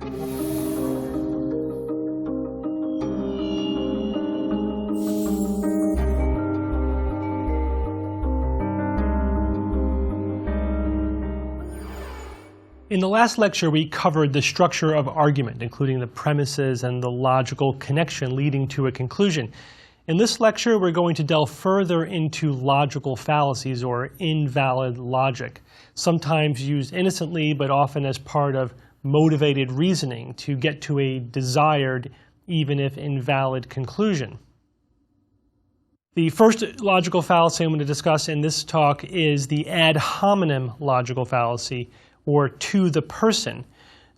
In the last lecture, we covered the structure of argument, including the premises and the logical connection leading to a conclusion. In this lecture, we're going to delve further into logical fallacies, or invalid logic, sometimes used innocently but often as part of motivated reasoning to get to a desired, even if invalid, conclusion. The first logical fallacy I'm going to discuss in this talk is the ad hominem logical fallacy, or to the person.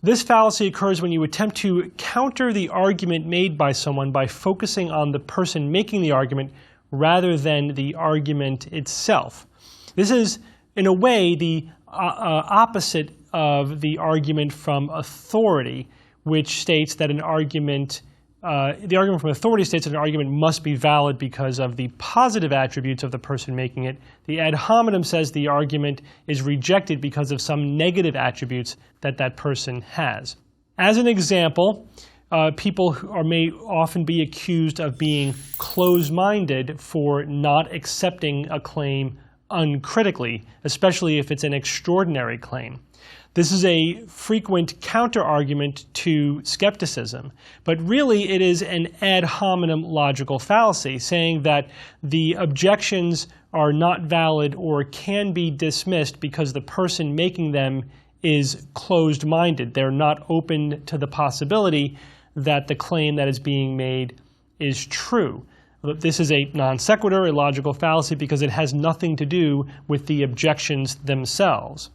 This fallacy occurs when you attempt to counter the argument made by someone by focusing on the person making the argument rather than the argument itself. This is, in a way, the opposite of the argument from authority, which states that an argument the argument from authority states that an argument must be valid because of the positive attributes of the person making it. The ad hominem says the argument is rejected because of some negative attributes that that person has. As an example, people may often be accused of being closed-minded for not accepting a claim uncritically, especially if it's an extraordinary claim. This is a frequent counter-argument to skepticism, but really it is an ad hominem logical fallacy, saying that the objections are not valid or can be dismissed because the person making them is closed-minded. They're not open to the possibility that the claim that is being made is true. This is a non sequitur, a logical fallacy, because it has nothing to do with the objections themselves.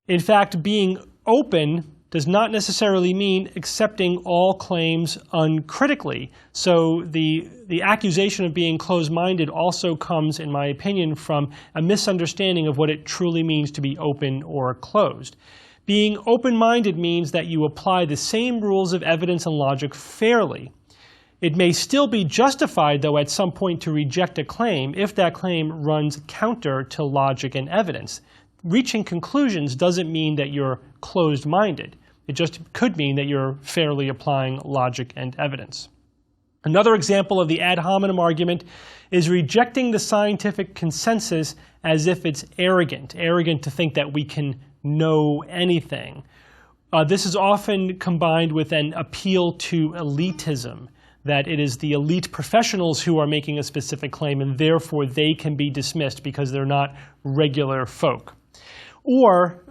In fact, being open does not necessarily mean accepting all claims uncritically. So the accusation of being closed-minded also comes, in my opinion, from a misunderstanding of what it truly means to be open or closed. Being open-minded means that you apply the same rules of evidence and logic fairly. It may still be justified, though, at some point to reject a claim if that claim runs counter to logic and evidence. Reaching conclusions doesn't mean that you're closed-minded. It just could mean that you're fairly applying logic and evidence. Another example of the ad hominem argument is rejecting the scientific consensus as if it's arrogant to think that we can know anything. This is often combined with an appeal to elitism, that it is the elite professionals who are making a specific claim and therefore they can be dismissed because they're not regular folk. Or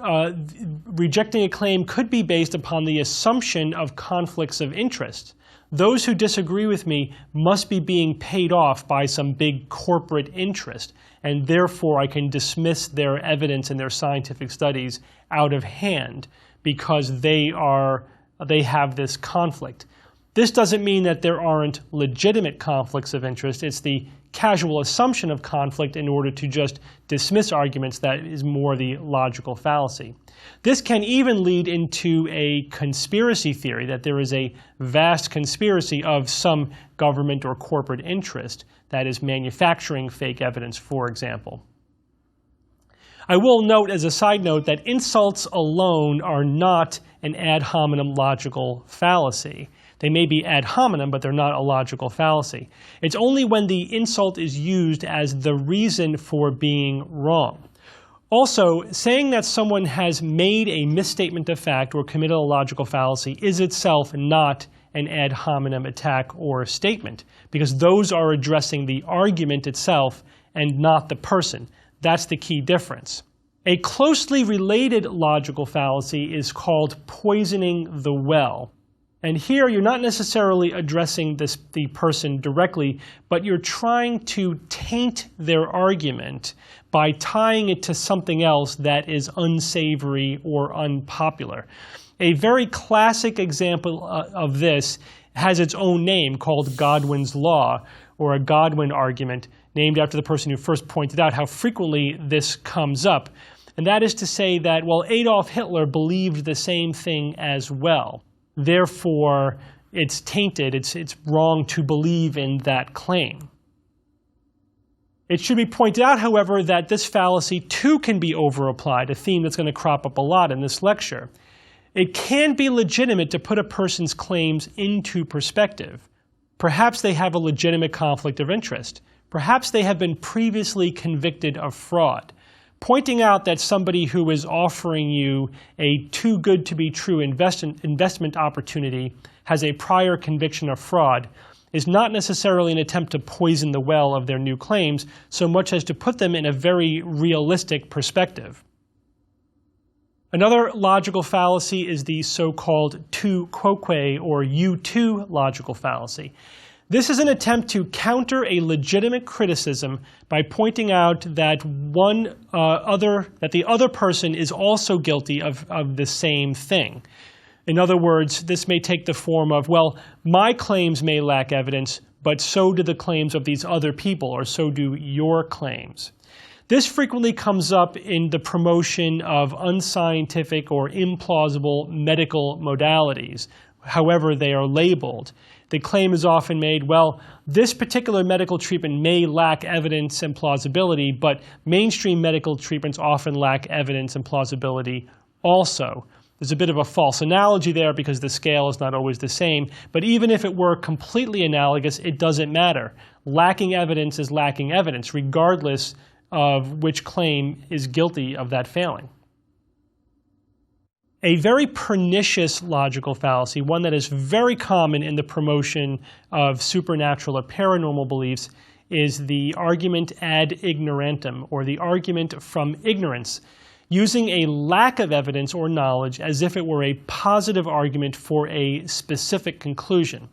rejecting a claim could be based upon the assumption of conflicts of interest. Those who disagree with me must be being paid off by some big corporate interest, and therefore I can dismiss their evidence and their scientific studies out of hand because they have this conflict. This doesn't mean that there aren't legitimate conflicts of interest. It's the casual assumption of conflict in order to just dismiss arguments that is more the logical fallacy. This can even lead into a conspiracy theory, that there is a vast conspiracy of some government or corporate interest that is manufacturing fake evidence, for example. I will note as a side note that insults alone are not an ad hominem logical fallacy. They may be ad hominem, but they're not a logical fallacy. It's only when the insult is used as the reason for being wrong. Also, saying that someone has made a misstatement of fact or committed a logical fallacy is itself not an ad hominem attack or statement, because those are addressing the argument itself and not the person. That's the key difference. A closely related logical fallacy is called poisoning the well. And here you're not necessarily addressing the person directly, but you're trying to taint their argument by tying it to something else that is unsavory or unpopular. A very classic example of this has its own name, called Godwin's Law, or a Godwin argument, named after the person who first pointed out how frequently this comes up. And that is to say that, well, Adolf Hitler believed the same thing as well. Therefore, it's tainted, it's wrong to believe in that claim. It should be pointed out, however, that this fallacy too can be overapplied, a theme that's going to crop up a lot in this lecture. It can be legitimate to put a person's claims into perspective. Perhaps they have a legitimate conflict of interest. Perhaps they have been previously convicted of fraud. Pointing out that somebody who is offering you a too-good-to-be-true investment opportunity has a prior conviction of fraud is not necessarily an attempt to poison the well of their new claims, so much as to put them in a very realistic perspective. Another logical fallacy is the so-called tu quoque, or you-too logical fallacy. This is an attempt to counter a legitimate criticism by pointing out that the other person is also guilty of the same thing. In other words, this may take the form of, well, my claims may lack evidence, but so do the claims of these other people, or so do your claims. This frequently comes up in the promotion of unscientific or implausible medical modalities, however they are labeled. The claim is often made, well, this particular medical treatment may lack evidence and plausibility, but mainstream medical treatments often lack evidence and plausibility also. There's a bit of a false analogy there because the scale is not always the same, but even if it were completely analogous, it doesn't matter. Lacking evidence is lacking evidence, regardless of which claim is guilty of that failing. A very pernicious logical fallacy, one that is very common in the promotion of supernatural or paranormal beliefs, is the argument ad ignorantum, or the argument from ignorance, using a lack of evidence or knowledge as if it were a positive argument for a specific conclusion.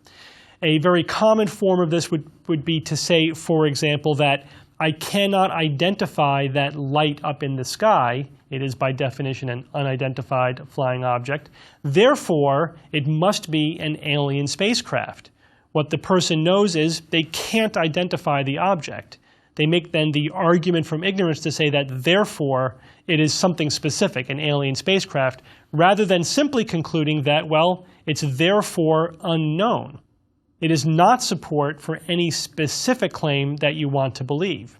A very common form of this would be to say, for example, that I cannot identify that light up in the sky. It is by definition an unidentified flying object. Therefore, it must be an alien spacecraft. What the person knows is they can't identify the object. They make then the argument from ignorance to say that therefore it is something specific, an alien spacecraft, rather than simply concluding that, well, it's therefore unknown. It is not support for any specific claim that you want to believe.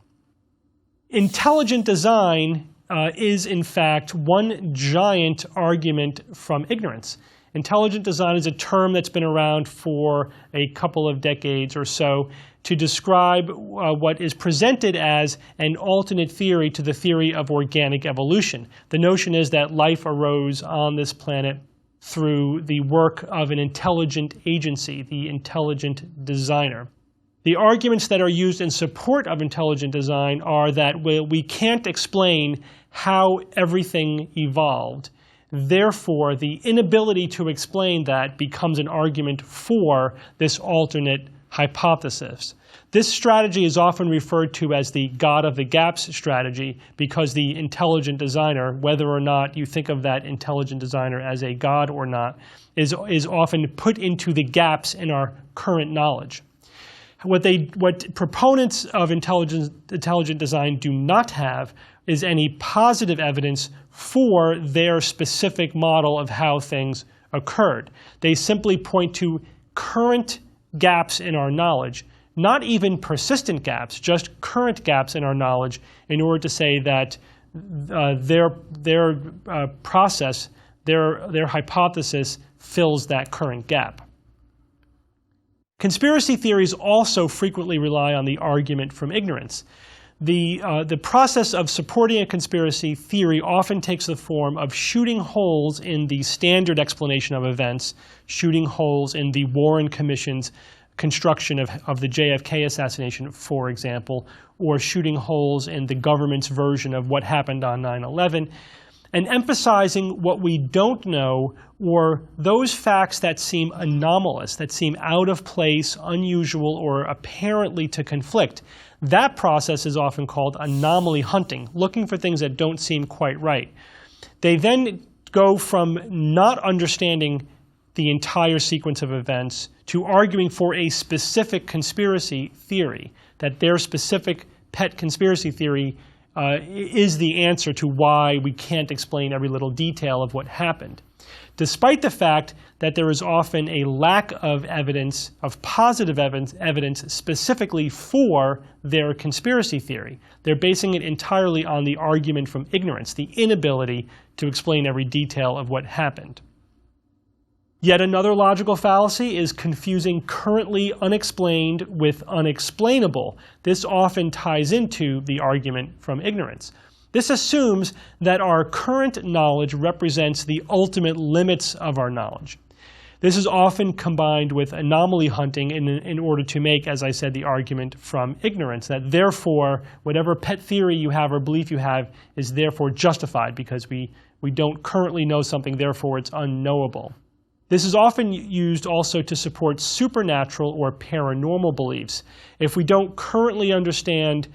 Intelligent design is, in fact, one giant argument from ignorance. Intelligent design is a term that's been around for a couple of decades or so to describe what is presented as an alternate theory to the theory of organic evolution. The notion is that life arose on this planet through the work of an intelligent agency, the intelligent designer. The arguments that are used in support of intelligent design are that we can't explain how everything evolved. Therefore, the inability to explain that becomes an argument for this alternate hypothesis. This strategy is often referred to as the God of the Gaps strategy because the intelligent designer, whether or not you think of that intelligent designer as a god or not, is often put into the gaps in our current knowledge. What proponents of intelligent design do not have is any positive evidence for their specific model of how things occurred. They simply point to current gaps in our knowledge, not even persistent gaps, just current gaps in our knowledge, in order to say that their process, their hypothesis fills that current gap. Conspiracy theories also frequently rely on the argument from ignorance. The process of supporting a conspiracy theory often takes the form of shooting holes in the standard explanation of events, shooting holes in the Warren Commission's construction of the JFK assassination, for example, or shooting holes in the government's version of what happened on 9/11, and emphasizing what we don't know or those facts that seem anomalous, that seem out of place, unusual, or apparently to conflict. That process is often called anomaly hunting, looking for things that don't seem quite right. They then go from not understanding the entire sequence of events to arguing for a specific conspiracy theory, that their specific pet conspiracy theory is the answer to why we can't explain every little detail of what happened. Despite the fact that there is often a lack of evidence, of positive evidence specifically for their conspiracy theory. They're basing it entirely on the argument from ignorance, the inability to explain every detail of what happened. Yet another logical fallacy is confusing currently unexplained with unexplainable. This often ties into the argument from ignorance. This assumes that our current knowledge represents the ultimate limits of our knowledge. This is often combined with anomaly hunting in order to make, as I said, the argument from ignorance, that therefore whatever pet theory you have or belief you have is therefore justified because we don't currently know something, therefore it's unknowable. This is often used also to support supernatural or paranormal beliefs. If we don't currently understand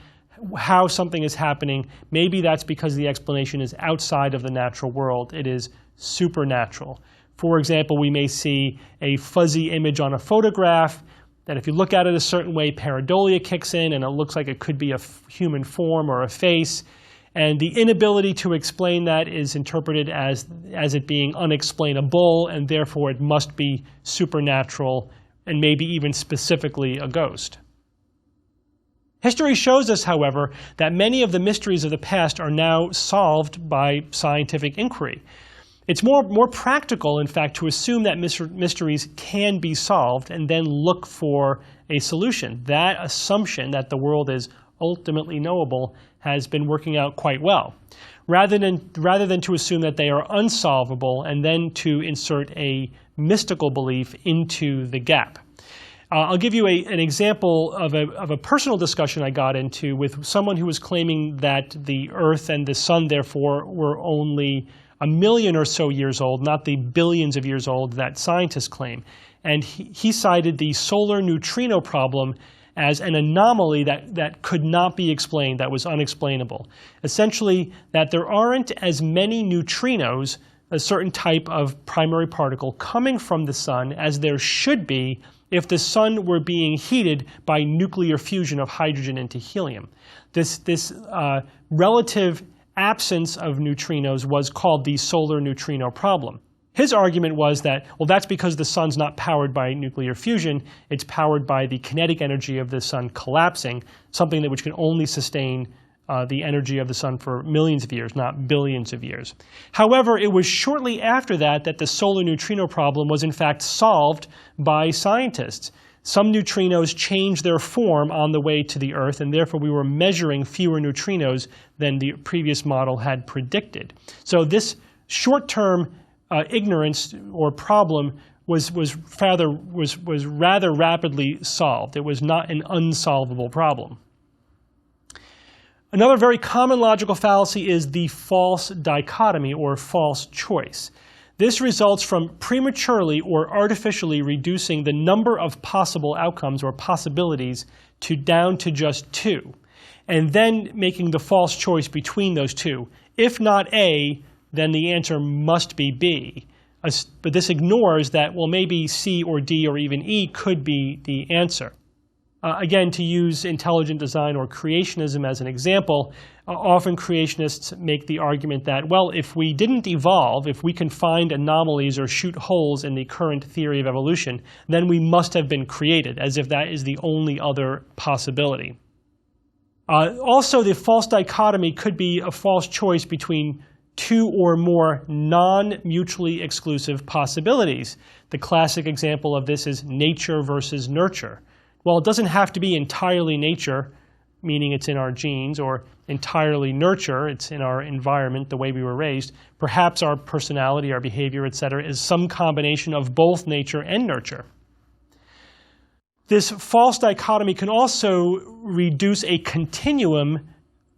how something is happening, maybe that's because the explanation is outside of the natural world. It is supernatural. For example, we may see a fuzzy image on a photograph that if you look at it a certain way, pareidolia kicks in and it looks like it could be a human form or a face. And the inability to explain that is interpreted as it being unexplainable, and therefore it must be supernatural and maybe even specifically a ghost. History shows us, however, that many of the mysteries of the past are now solved by scientific inquiry. It's more practical, in fact, to assume that mysteries can be solved and then look for a solution. That assumption that the world is ultimately knowable has been working out quite well, rather than to assume that they are unsolvable and then to insert a mystical belief into the gap. I'll give you an example of a personal discussion I got into with someone who was claiming that the Earth and the Sun, therefore, were only 1 million or so years old, not the billions of years old that scientists claim. And he cited the solar neutrino problem as an anomaly that could not be explained, that was unexplainable. Essentially, that there aren't as many neutrinos, a certain type of primary particle, coming from the sun as there should be if the sun were being heated by nuclear fusion of hydrogen into helium. This relative absence of neutrinos was called the solar neutrino problem. His argument was that, well, that's because the sun's not powered by nuclear fusion, it's powered by the kinetic energy of the sun collapsing, something which can only sustain the energy of the sun for millions of years, not billions of years. However, it was shortly after that the solar neutrino problem was in fact solved by scientists. Some neutrinos changed their form on the way to the Earth, and therefore we were measuring fewer neutrinos than the previous model had predicted. So this short-term ignorance or problem was rather rapidly solved. It was not an unsolvable problem. Another very common logical fallacy is the false dichotomy or false choice. This results from prematurely or artificially reducing the number of possible outcomes or possibilities down to just two, and then making the false choice between those two. If not A, then the answer must be B. But this ignores that, well, maybe C or D or even E could be the answer. Again, to use intelligent design or creationism as an example, often creationists make the argument that, well, if we didn't evolve, if we can find anomalies or shoot holes in the current theory of evolution, then we must have been created, as if that is the only other possibility. Also, the false dichotomy could be a false choice between two or more non-mutually exclusive possibilities. The classic example of this is nature versus nurture. Well, it doesn't have to be entirely nature, meaning it's in our genes, or entirely nurture, it's in our environment, the way we were raised. Perhaps our personality, our behavior, etc., is some combination of both nature and nurture. This false dichotomy can also reduce a continuum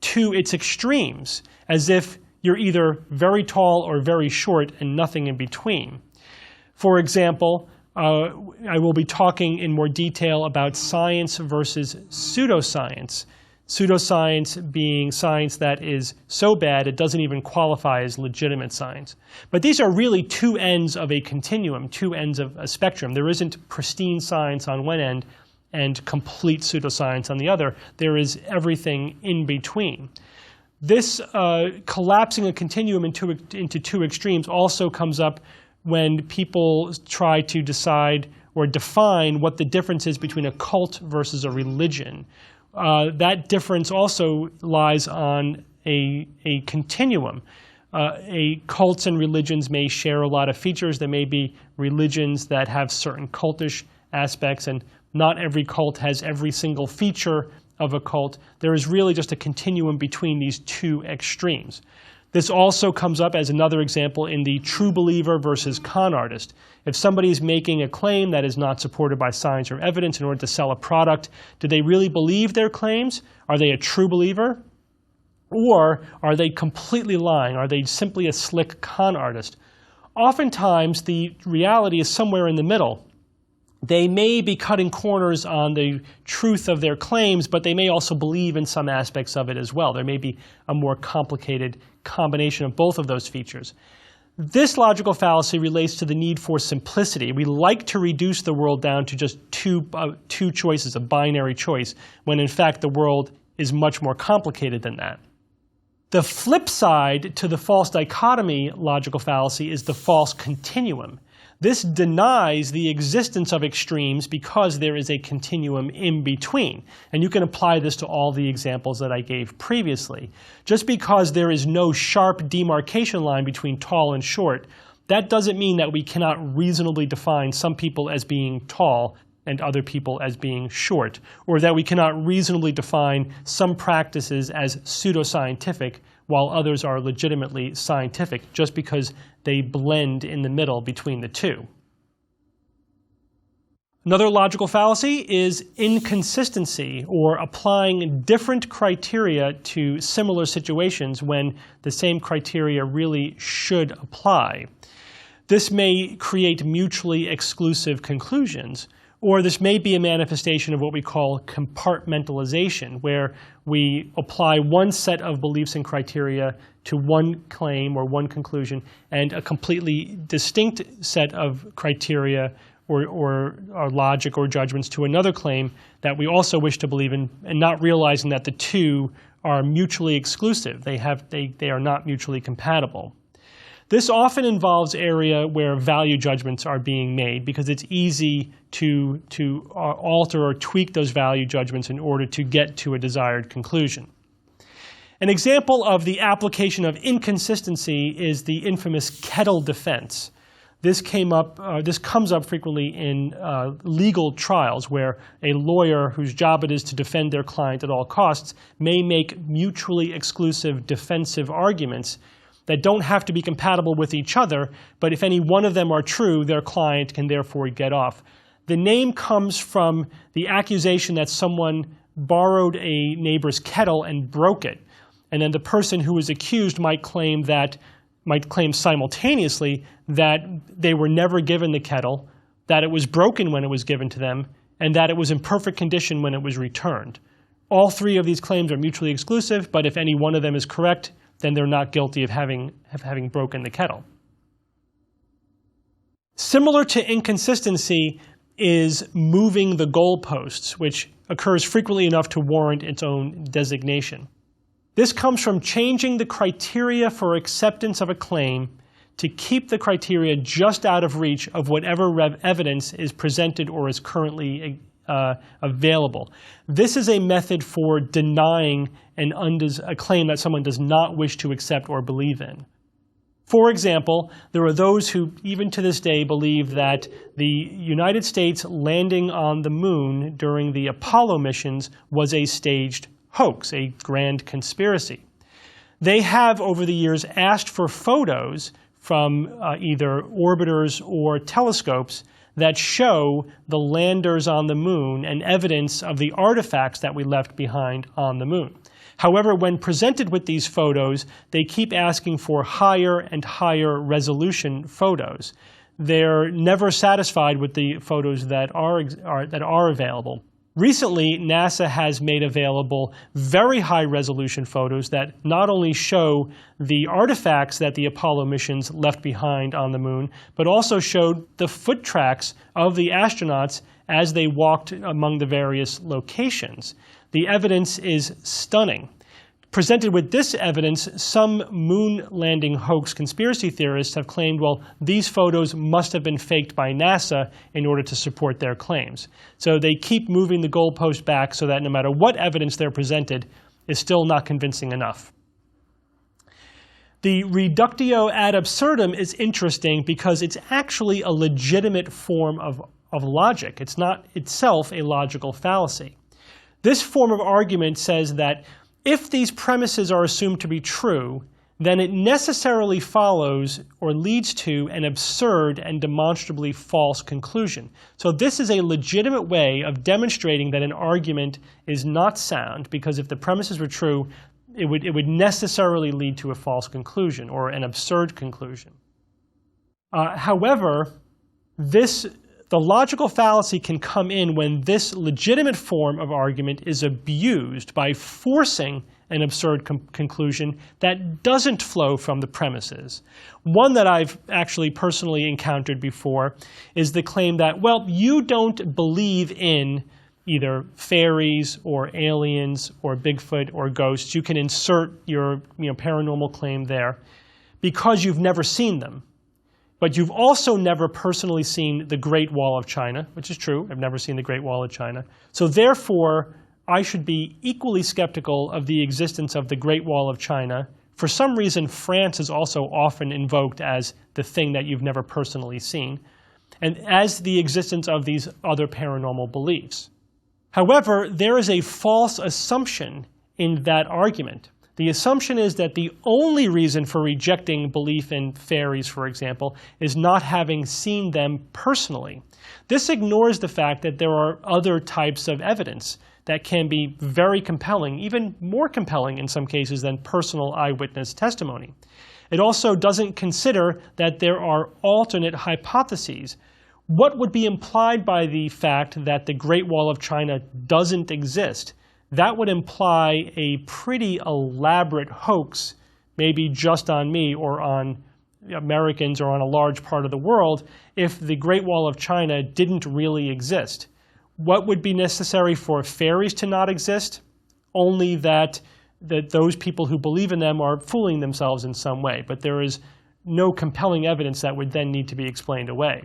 to its extremes, as if you're either very tall or very short and nothing in between. For example, I will be talking in more detail about science versus pseudoscience. Pseudoscience being science that is so bad it doesn't even qualify as legitimate science. But these are really two ends of a continuum, two ends of a spectrum. There isn't pristine science on one end and complete pseudoscience on the other. There is everything in between. This collapsing a continuum into two extremes also comes up when people try to decide or define what the difference is between a cult versus a religion. That difference also lies on a continuum. cults and religions may share a lot of features. There may be religions that have certain cultish aspects, and not every cult has every single feature of a cult. There is really just a continuum between these two extremes. This also comes up as another example in the true believer versus con artist. If somebody is making a claim that is not supported by science or evidence in order to sell a product, do they really believe their claims? Are they a true believer? Or are they completely lying? Are they simply a slick con artist? Oftentimes, the reality is somewhere in the middle. They may be cutting corners on the truth of their claims, but they may also believe in some aspects of it as well. There may be a more complicated combination of both of those features. This logical fallacy relates to the need for simplicity. We like to reduce the world down to just two choices, a binary choice, when in fact the world is much more complicated than that. The flip side to the false dichotomy logical fallacy is the false continuum. This denies the existence of extremes because there is a continuum in between. And you can apply this to all the examples that I gave previously. Just because there is no sharp demarcation line between tall and short, that doesn't mean that we cannot reasonably define some people as being tall and other people as being short, or that we cannot reasonably define some practices as pseudoscientific while others are legitimately scientific, just because they blend in the middle between the two. Another logical fallacy is inconsistency, or applying different criteria to similar situations when the same criteria really should apply. This may create mutually exclusive conclusions, or this may be a manifestation of what we call compartmentalization, where we apply one set of beliefs and criteria to one claim or one conclusion, and a completely distinct set of criteria or logic or judgments to another claim that we also wish to believe in, and not realizing that the two are mutually exclusive. They are not mutually compatible. This often involves area where value judgments are being made because it's easy to alter or tweak those value judgments in order to get to a desired conclusion. An example of the application of inconsistency is the infamous kettle defense. This comes up frequently in legal trials where a lawyer whose job it is to defend their client at all costs may make mutually exclusive defensive arguments that don't have to be compatible with each other, but if any one of them are true, their client can therefore get off. The name comes from the accusation that someone borrowed a neighbor's kettle and broke it. And then the person who was accused might claim simultaneously that they were never given the kettle, that it was broken when it was given to them, and that it was in perfect condition when it was returned. All three of these claims are mutually exclusive, but if any one of them is correct, then they're not guilty of having broken the kettle. Similar to inconsistency is moving the goalposts, which occurs frequently enough to warrant its own designation. This comes from changing the criteria for acceptance of a claim to keep the criteria just out of reach of whatever evidence is presented or is currently available. This is a method for denying a claim that someone does not wish to accept or believe in. For example, there are those who, even to this day, believe that the United States landing on the moon during the Apollo missions was a staged hoax, a grand conspiracy. They have, over the years, asked for photos from either orbiters or telescopes that show the landers on the moon and evidence of the artifacts that we left behind on the moon. However, when presented with these photos, they keep asking for higher and higher resolution photos. They're never satisfied with the photos that are available. Recently, NASA has made available very high-resolution photos that not only show the artifacts that the Apollo missions left behind on the moon, but also showed the foot tracks of the astronauts as they walked among the various locations. The evidence is stunning. Presented with this evidence, some moon landing hoax conspiracy theorists have claimed, well, these photos must have been faked by NASA in order to support their claims. So they keep moving the goalpost back so that no matter what evidence they're presented, is still not convincing enough. The reductio ad absurdum is interesting because it's actually a legitimate form of logic. It's not itself a logical fallacy. This form of argument says that if these premises are assumed to be true, then it necessarily follows or leads to an absurd and demonstrably false conclusion. So this is a legitimate way of demonstrating that an argument is not sound, because if the premises were true, it would necessarily lead to a false conclusion or an absurd conclusion. However, the logical fallacy can come in when this legitimate form of argument is abused by forcing an absurd conclusion that doesn't flow from the premises. One that I've actually personally encountered before is the claim that, well, you don't believe in either fairies or aliens or Bigfoot or ghosts. You can insert your paranormal claim there because you've never seen them. But you've also never personally seen the Great Wall of China, which is true. I've never seen the Great Wall of China. So therefore, I should be equally skeptical of the existence of the Great Wall of China. For some reason, France is also often invoked as the thing that you've never personally seen, and as the existence of these other paranormal beliefs. However, there is a false assumption in that argument. The assumption is that the only reason for rejecting belief in fairies, for example, is not having seen them personally. This ignores the fact that there are other types of evidence that can be very compelling, even more compelling in some cases than personal eyewitness testimony. It also doesn't consider that there are alternate hypotheses. What would be implied by the fact that the Great Wall of China doesn't exist? That would imply a pretty elaborate hoax, maybe just on me or on Americans or on a large part of the world, if the Great Wall of China didn't really exist. What would be necessary for fairies to not exist? Only that those people who believe in them are fooling themselves in some way, but there is no compelling evidence that would then need to be explained away.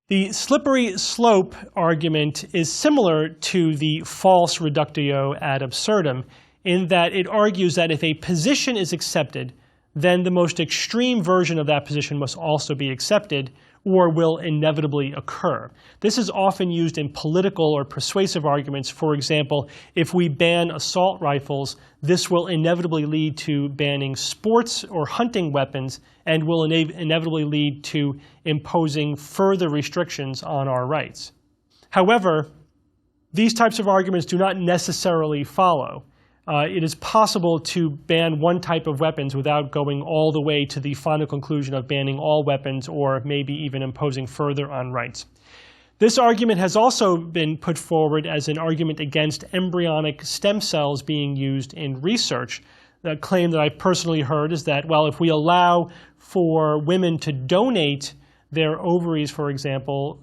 The slippery slope argument is similar to the false reductio ad absurdum in that it argues that if a position is accepted, then the most extreme version of that position must also be accepted or will inevitably occur. This is often used in political or persuasive arguments. For example, if we ban assault rifles, this will inevitably lead to banning sports or hunting weapons and will inevitably lead to imposing further restrictions on our rights. However, these types of arguments do not necessarily follow. It is possible to ban one type of weapons without going all the way to the final conclusion of banning all weapons or maybe even imposing further on rights. This argument has also been put forward as an argument against embryonic stem cells being used in research. The claim that I personally heard is that, well, if we allow for women to donate their ovaries, for example,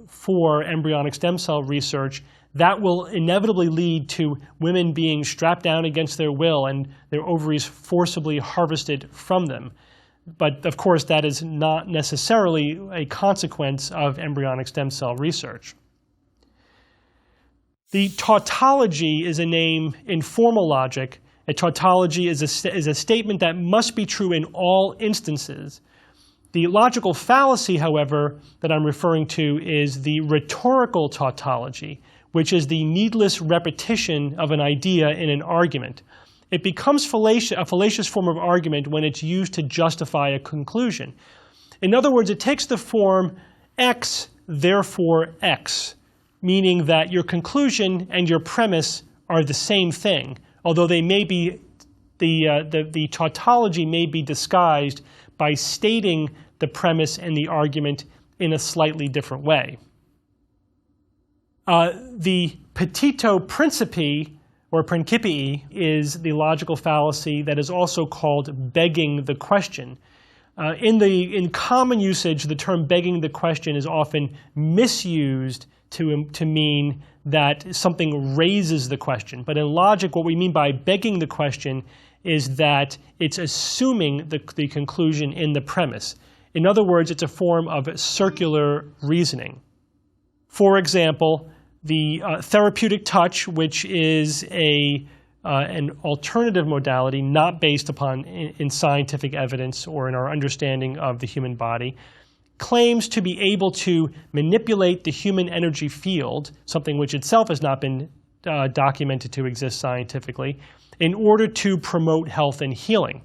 for embryonic stem cell research, that will inevitably lead to women being strapped down against their will and their ovaries forcibly harvested from them. But of course, that is not necessarily a consequence of embryonic stem cell research. The tautology is a name in formal logic. A tautology is a statement that must be true in all instances. The logical fallacy, however, that I'm referring to is the rhetorical tautology, which is the needless repetition of an idea in an argument. It becomes a fallacious form of argument when it's used to justify a conclusion. In other words, it takes the form X, therefore X, meaning that your conclusion and your premise are the same thing, although they may be, the tautology may be disguised by stating the premise and the argument in a slightly different way. The petito principii, or principii, is the logical fallacy that is also called begging the question. In common usage, the term begging the question is often misused to mean that something raises the question. But in logic, what we mean by begging the question is that it's assuming the conclusion in the premise. In other words, it's a form of circular reasoning. For example, the therapeutic touch, which is a an alternative modality not based upon in scientific evidence or in our understanding of the human body, claims to be able to manipulate the human energy field, something which itself has not been documented to exist scientifically, in order to promote health and healing.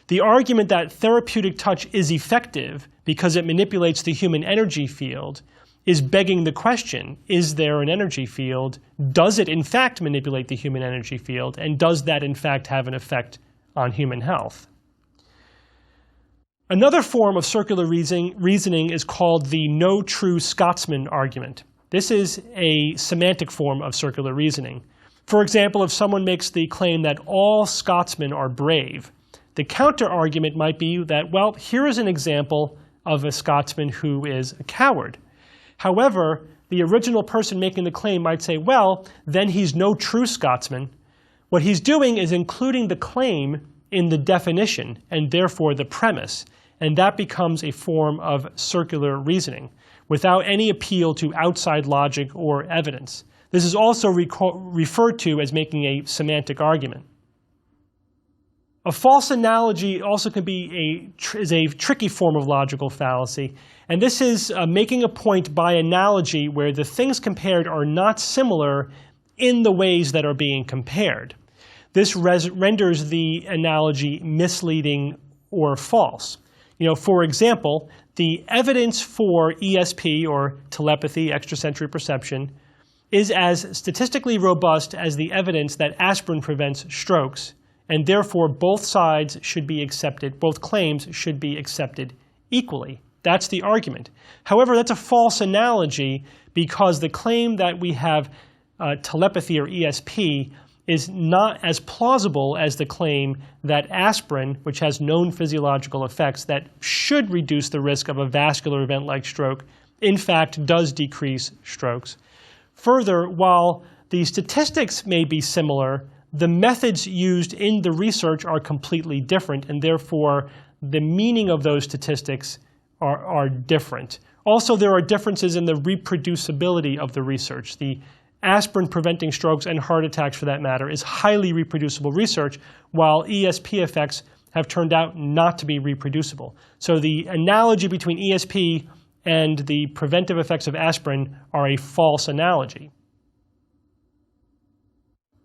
The argument that therapeutic touch is effective because it manipulates the human energy field is begging the question, is there an energy field? Does it in fact manipulate the human energy field? And does that in fact have an effect on human health? Another form of circular reasoning is called the no true Scotsman argument. This is a semantic form of circular reasoning. For example, if someone makes the claim that all Scotsmen are brave, the counter-argument might be that, well, here is an example of a Scotsman who is a coward. However, the original person making the claim might say, well, then he's no true Scotsman. What he's doing is including the claim in the definition and therefore the premise, and that becomes a form of circular reasoning without any appeal to outside logic or evidence. This is also referred to as making a semantic argument. A false analogy also can be is a tricky form of logical fallacy, and this is making a point by analogy where the things compared are not similar in the ways that are being compared. This renders the analogy misleading or false. For example, the evidence for ESP, or telepathy, extrasensory perception, is as statistically robust as the evidence that aspirin prevents strokes, and therefore both sides should be accepted, both claims should be accepted equally. That's the argument. However, that's a false analogy because the claim that we have telepathy or ESP is not as plausible as the claim that aspirin, which has known physiological effects that should reduce the risk of a vascular event like stroke, in fact does decrease strokes. Further, while the statistics may be similar, the methods used in the research are completely different, and therefore the meaning of those statistics are different. Also, there are differences in the reproducibility of the research. The aspirin preventing strokes and heart attacks, for that matter, is highly reproducible research, while ESP effects have turned out not to be reproducible. So the analogy between ESP and the preventive effects of aspirin are a false analogy.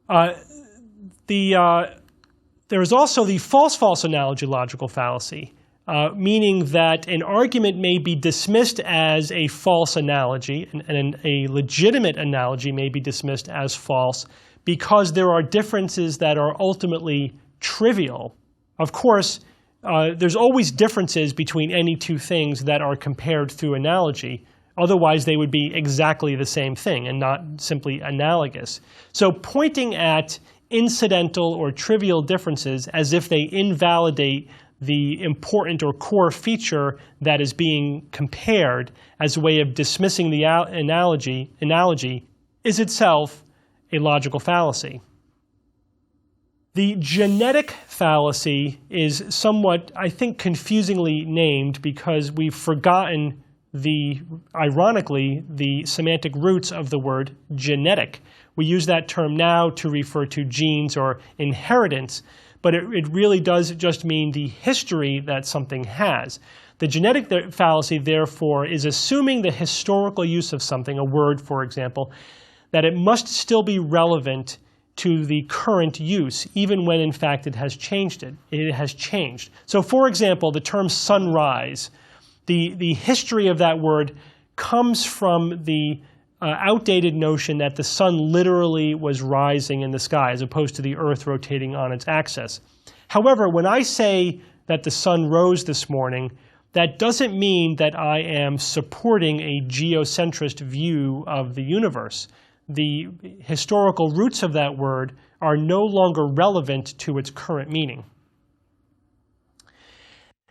There is also the false analogy logical fallacy, meaning that an argument may be dismissed as a false analogy, and a legitimate analogy may be dismissed as false because there are differences that are ultimately trivial. Of course, there's always differences between any two things that are compared through analogy. Otherwise, they would be exactly the same thing and not simply analogous. So pointing at incidental or trivial differences as if they invalidate the important or core feature that is being compared as a way of dismissing the analogy is itself a logical fallacy. The genetic fallacy is somewhat, I think, confusingly named because we've forgotten ironically, the semantic roots of the word genetic. We use that term now to refer to genes or inheritance, but it really does just mean the history that something has. The genetic fallacy, therefore, is assuming the historical use of something, a word, for example, that it must still be relevant to the current use, even when, in fact, it has changed. It has changed. So, for example, the term sunrise, the history of that word comes from the outdated notion that the sun literally was rising in the sky as opposed to the earth rotating on its axis. However, when I say that the sun rose this morning, that doesn't mean that I am supporting a geocentrist view of the universe. The historical roots of that word are no longer relevant to its current meaning.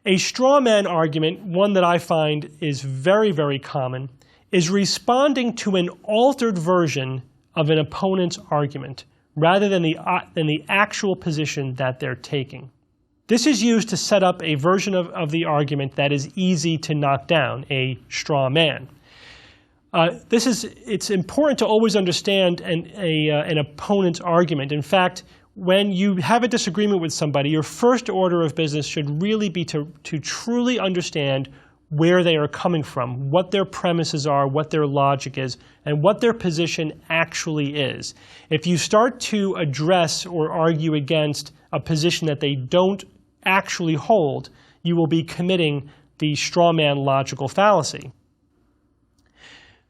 A straw man argument, one that I find is very, very common, is responding to an altered version of an opponent's argument rather than the actual position that they're taking. This is used to set up a version of the argument that is easy to knock down, a straw man. It's important to always understand an opponent's argument. In fact, when you have a disagreement with somebody, your first order of business should really be to truly understand where they are coming from, what their premises are, what their logic is, and what their position actually is. If you start to address or argue against a position that they don't actually hold, you will be committing the straw man logical fallacy.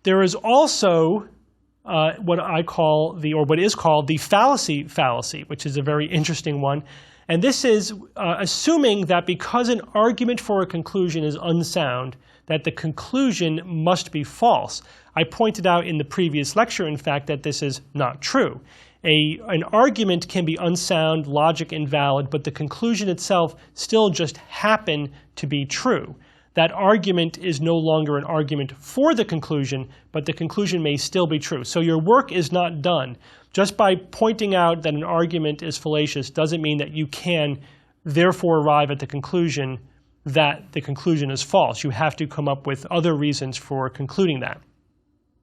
There is also what is called the fallacy, which is a very interesting one. And this is assuming that because an argument for a conclusion is unsound, that the conclusion must be false. I pointed out in the previous lecture, in fact, that this is not true. An argument can be unsound, logic invalid, but the conclusion itself still just happen to be true. That argument is no longer an argument for the conclusion, but the conclusion may still be true. So your work is not done. Just by pointing out that an argument is fallacious doesn't mean that you can therefore arrive at the conclusion that the conclusion is false. You have to come up with other reasons for concluding that.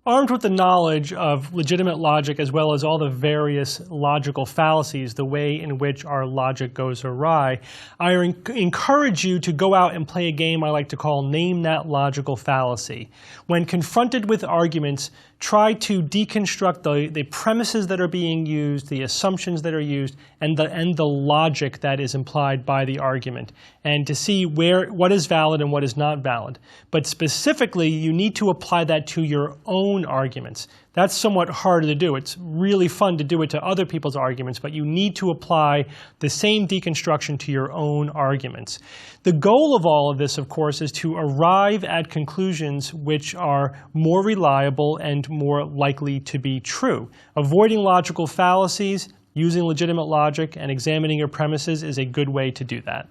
Armed with the knowledge of legitimate logic as well as all the various logical fallacies, the way in which our logic goes awry, I encourage you to go out and play a game I like to call Name That Logical Fallacy. When confronted with arguments, try to deconstruct the premises that are being used, the assumptions that are used, and the logic that is implied by the argument, and to see what is valid and what is not valid. But specifically, you need to apply that to your own arguments. That's somewhat harder to do. It's really fun to do it to other people's arguments, but you need to apply the same deconstruction to your own arguments. The goal of all of this, of course, is to arrive at conclusions which are more reliable and more likely to be true. Avoiding logical fallacies, using legitimate logic, and examining your premises is a good way to do that.